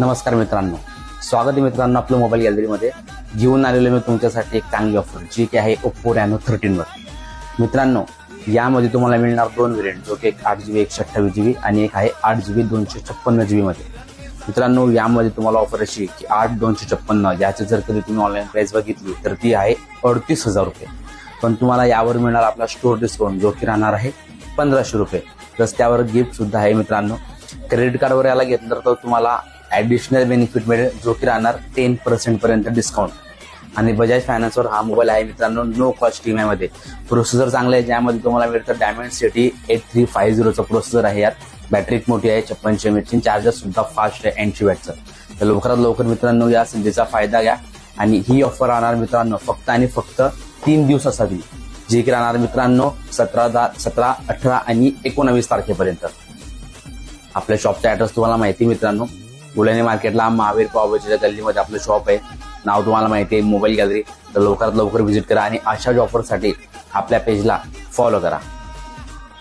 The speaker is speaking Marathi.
नमस्कार मित्रांनो, स्वागत आहे मित्रांनो आपलं मोबाईल गॅलरीमध्ये. घेऊन आलेलो मी तुमच्यासाठी एक चांगली ऑफर जी की आहे ओप्पो रॅनो 13 वर. मित्रांनो, यामध्ये तुम्हाला मिळणार दोन व्हेरियंट, जो की एक 8GB 128GB आणि एक आहे 8GB 256GB मध्ये. मित्रांनो, यामध्ये तुम्हाला ऑफर अशी की 8,256 ज्याची जर कधी तुम्ही ऑनलाईन प्राइस बघितली तर ती आहे 38,000 रुपये. पण तुम्हाला यावर मिळणार आपला स्टोर डिस्काउंट जो की राहणार आहे 1,500 रुपये. प्लस त्यावर गिफ्ट सुद्धा आहे. मित्रांनो, क्रेडिट कार्डवर याला घेतलं तर तुम्हाला ॲडिशनल बेनिफिट मिळेल जो की राहणार 10% पर्यंत डिस्काउंट. आणि बजाज फायनान्सवर हा मोबाईल आहे मित्रांनो नो कॉस्ट EMI मध्ये. प्रोसेसर चांगला आहे, ज्यामध्ये तुम्हाला मिळतं डायमेंसिटी 8350 प्रोसेसर आहे. यात बॅटरी मोठी आहे 56 mAh, चार्जर सुद्धा फास्ट आहे 80 वॅटचं. तर लवकरात लवकर मित्रांनो या संधीचा फायदा घ्या. आणि ही ऑफर राहणार मित्रांनो फक्त आणि फक्त 3 दिवसासाठी, जे की राहणार मित्रांनो 17, 18 आणि 19 तारखेपर्यंत. आपल्या शॉपचा ऍड्रेस तुम्हाला माहिती मित्रांनो, बुलढाणा मार्केटला महावीर पावभाजीच्या गल्लीमध्ये आपलं शॉप आहे. नाव तुम्हाला माहिती आहे मोबाईल गॅलरी. तर लवकरात लवकर व्हिजिट करा आणि अशा ऑफरसाठी आपल्या पेजला फॉलो करा.